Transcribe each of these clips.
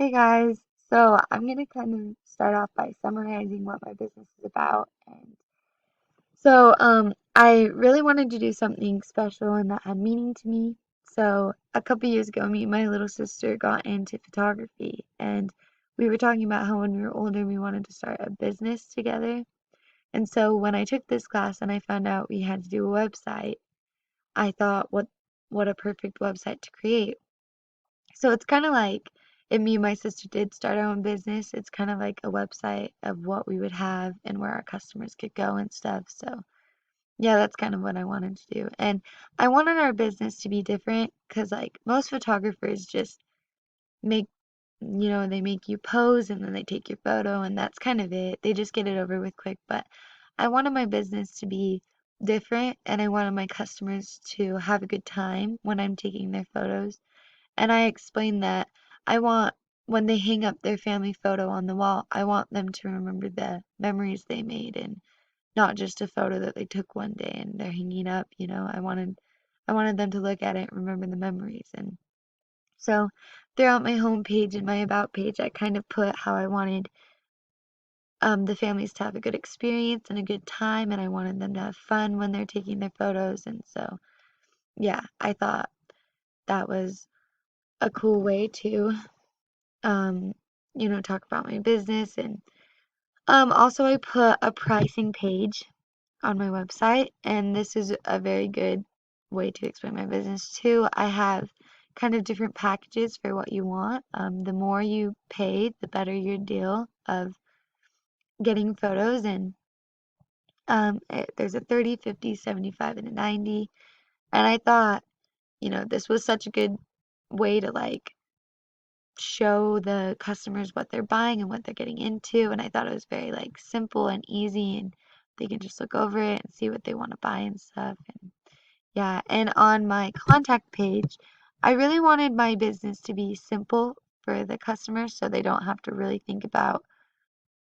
Hey guys, so I'm gonna kind of start off by summarizing what my business is about. And I really wanted to do something special and that had meaning to me. So, a couple years ago, me and my little sister got into photography, and we were talking about how when we were older, we wanted to start a business together. And so, when I took this class and I found out we had to do a website, I thought, what a perfect website to create. So it's kind of like if me and my sister did start our own business, it's kind of like a website of what we would have and where our customers could go and stuff. So yeah, that's kind of what I wanted to do. And I wanted our business to be different because like most photographers just make, they make you pose and then they take your photo and that's kind of it. They just get it over with quick. But I wanted my business to be different and I wanted my customers to have a good time when I'm taking their photos. And I explained that I want, when they hang up their family photo on the wall, I want them to remember the memories they made and not just a photo that they took one day and they're hanging up. I wanted them to look at it and remember the memories. And so throughout my home page and my about page, I kind of put how I wanted the families to have a good experience and a good time, and I wanted them to have fun when they're taking their photos. And so, yeah, I thought that was a cool way to um, talk about my business. And also I put a pricing page on my website, and this is a very good way to explain my business too. I have kind of different packages for what you want. The more you pay, the better your deal of getting photos. And there's a 30, 50, 75, and a 90. And I thought, this was such a good way to like show the customers what they're buying and what they're getting into. And I thought it was very like simple and easy and they can just look over it and see what they want to buy and stuff. And yeah, and on my contact page, I really wanted my business to be simple for the customers so they don't have to really think about,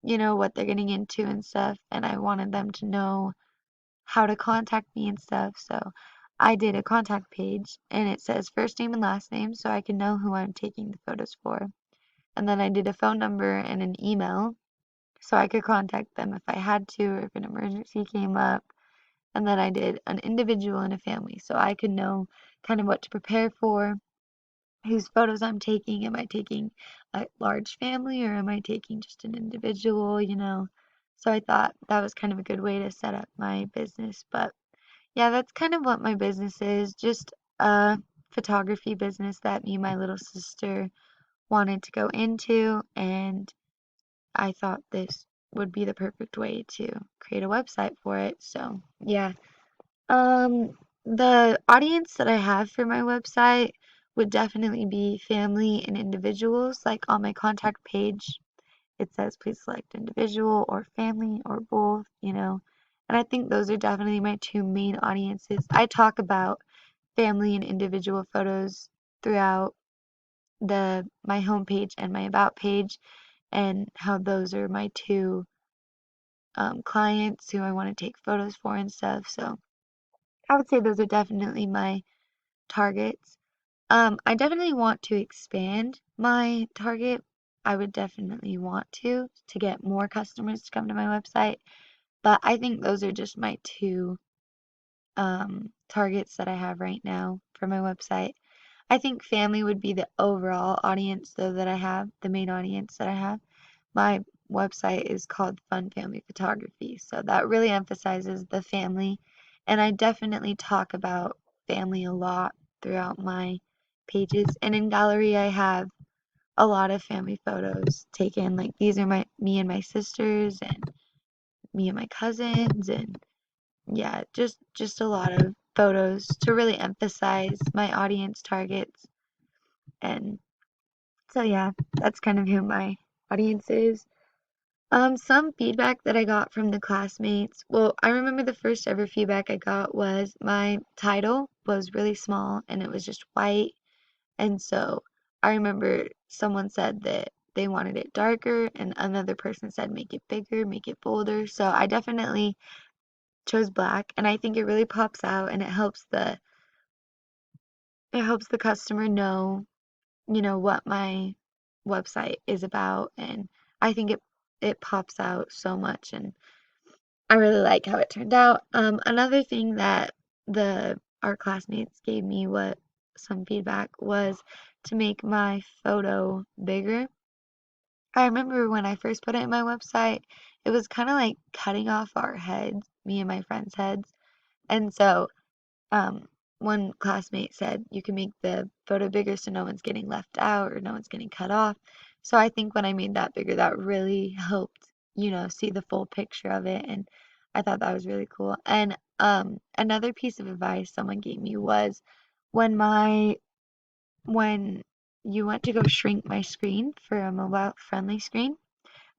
what they're getting into and stuff. And I wanted them to know how to contact me and stuff. So I did a contact page and it says first name and last name so I can know who I'm taking the photos for. And then I did a phone number and an email so I could contact them if I had to or if an emergency came up. And then I did an individual and a family so I could know kind of what to prepare for, whose photos I'm taking. Am I taking a large family or am I taking just an individual? So I thought that was kind of a good way to set up my business. But yeah, that's kind of what my business is, just a photography business that me and my little sister wanted to go into, and I thought this would be the perfect way to create a website for it. So, yeah. The audience that I have for my website would definitely be family and individuals. Like on my contact page, it says please select individual or family or both. And I think those are definitely my two main audiences. I talk about family and individual photos throughout the my homepage and my about page and how those are my two clients who I want to take photos for and stuff. So I would say those are definitely my targets. I definitely want to expand my target. I would definitely want to get more customers to come to my website, but I think those are just my two targets that I have right now for my website. I think family would be the overall audience though that I have, the main audience that I have. My website is called Fun Family Photography, so that really emphasizes the family, and I definitely talk about family a lot throughout my pages. And in gallery, I have a lot of family photos taken. Like these are my me and my sisters and me and my cousins, and yeah, just a lot of photos to really emphasize my audience targets. And so yeah, that's kind of who my audience is. Some feedback that I got from the classmates. Well, I remember the first ever feedback I got was my title was really small and it was just white. And so I remember someone said that they wanted it darker, and another person said make it bigger, make it bolder. So I definitely chose black, and I think it really pops out and it helps the customer know, what my website is about, and I think it pops out so much, and I really like how it turned out. Another thing that the our classmates gave me what some feedback was to make my photo bigger. I remember when I first put it in my website, it was kind of like cutting off our heads, me and my friends' heads. And so um, one classmate said you can make the photo bigger so no one's getting left out or no one's getting cut off. So I think when I made that bigger, that really helped, see the full picture of it. And I thought that was really cool. And another piece of advice someone gave me was when when you went to go shrink my screen for a mobile friendly screen,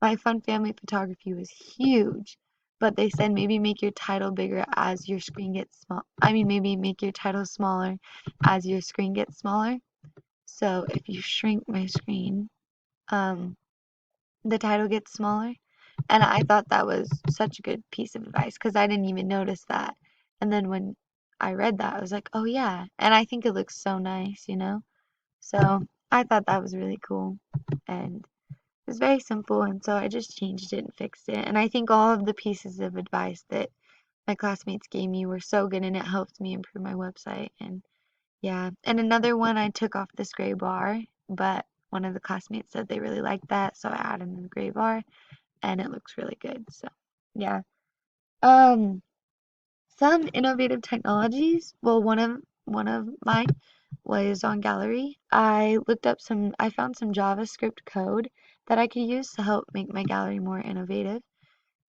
my fun family photography was huge, but they said maybe make your title bigger as your screen gets small. I mean, maybe make your title smaller as your screen gets smaller. So if you shrink my screen, um, the title gets smaller. And I thought that was such a good piece of advice because I didn't even notice that. And then when I read that, I was like, oh yeah. And I think it looks so nice. So I thought that was really cool. And it was very simple, and so I just changed it and fixed it. And I think all of the pieces of advice that my classmates gave me were so good, and it helped me improve my website. And yeah, and another one I took off this gray bar, but one of the classmates said they really liked that, so I added in the gray bar, and it looks really good. So yeah. Um, some innovative technologies. Well, one of mine was on Gallery. I found some JavaScript code that I could use to help make my gallery more innovative.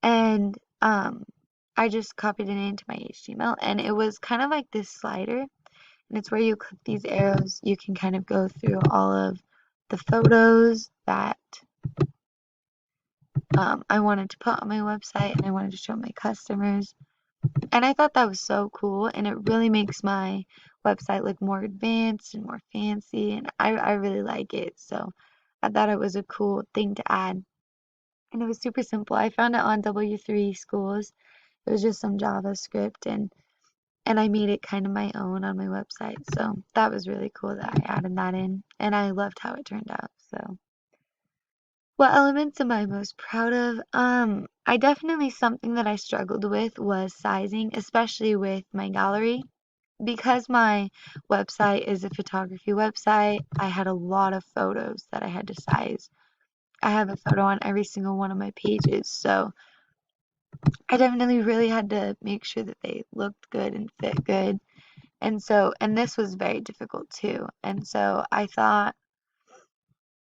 And I just copied it into my HTML, and it was kind of like this slider, and it's where you click these arrows, you can kind of go through all of the photos that I wanted to put on my website and I wanted to show my customers. And I thought that was so cool, and it really makes my website look more advanced and more fancy, and I really like it. So I thought it was a cool thing to add. And it was super simple. I found it on W3 Schools. It was just some JavaScript, and I made it kind of my own on my website. So that was really cool that I added that in, and I loved how it turned out. So what elements am I most proud of? I definitely something that I struggled with was sizing, especially with my gallery. Because my website is a photography website, I had a lot of photos that I had to size. I have a photo on every single one of my pages, so I definitely really had to make sure that they looked good and fit good. And this was very difficult too. And so I thought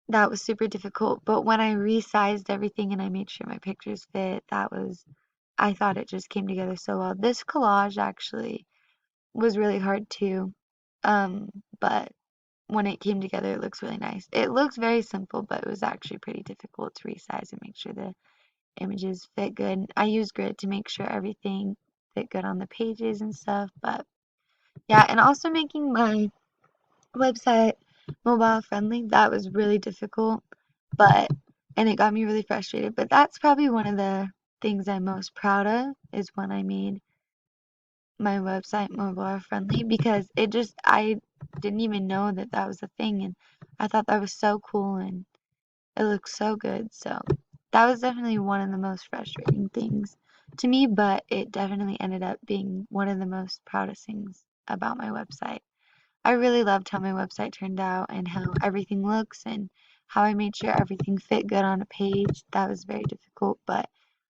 that was super difficult, but when I resized everything and I made sure my pictures fit, I thought it just came together so well. This collage actually was really hard too. But when it came together, it looks really nice. It looks very simple, but it was actually pretty difficult to resize and make sure the images fit good. I used grid to make sure everything fit good on the pages and stuff, but yeah, and also making my website mobile friendly, that was really difficult, but and it got me really frustrated, but that's probably one of the things I'm most proud of is when I made my website mobile friendly because I didn't even know that that was a thing, and I thought that was so cool and it looks so good. So that was definitely one of the most frustrating things to me, but it definitely ended up being one of the most proudest things about my website. I really loved how my website turned out and how everything looks and how I made sure everything fit good on a page. That was very difficult, but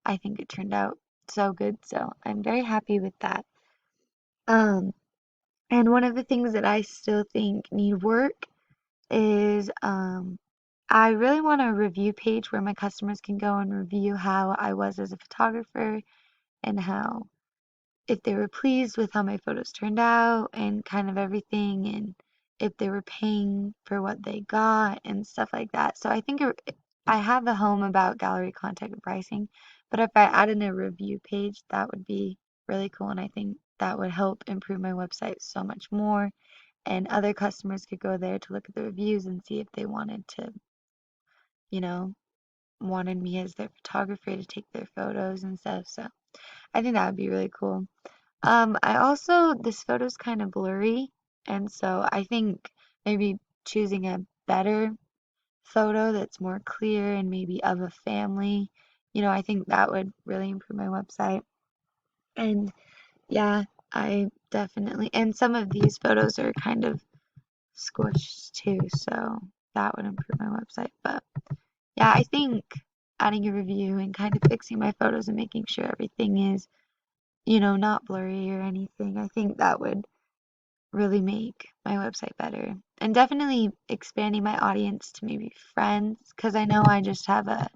I think it turned out so good. So I'm very happy with that. Um, and one of the things that I still think need work is I really want a review page where my customers can go and review how I was as a photographer and how if they were pleased with how my photos turned out and kind of everything, and if they were paying for what they got and stuff like that. So I think I have a home about gallery content and pricing, but if I added a review page, that would be really cool, and I think that would help improve my website so much more. And other customers could go there to look at the reviews and see if they you know, wanted me as their photographer to take their photos and stuff. So I think that would be really cool. This photo's kind of blurry, and so I think maybe choosing a better photo that's more clear and maybe of a family. I think that would really improve my website. And yeah, I definitely, and some of these photos are kind of squished too, so that would improve my website. But yeah, I think adding a review and kind of fixing my photos and making sure everything is, not blurry or anything, I think that would really make my website better. And definitely expanding my audience to maybe friends, because I know I just have a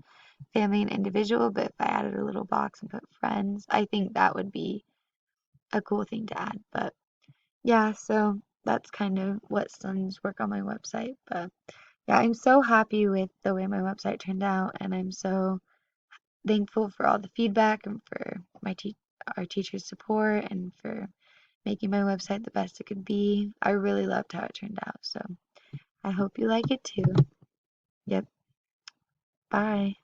family and individual, but if I added a little box and put friends, I think that would be a cool thing to add. But yeah, so that's kind of what sons work on my website. But yeah, I'm so happy with the way my website turned out, and I'm so thankful for all the feedback and for our teachers' support and for making my website the best it could be. I really loved how it turned out, so I hope you like it too. Yep. Bye.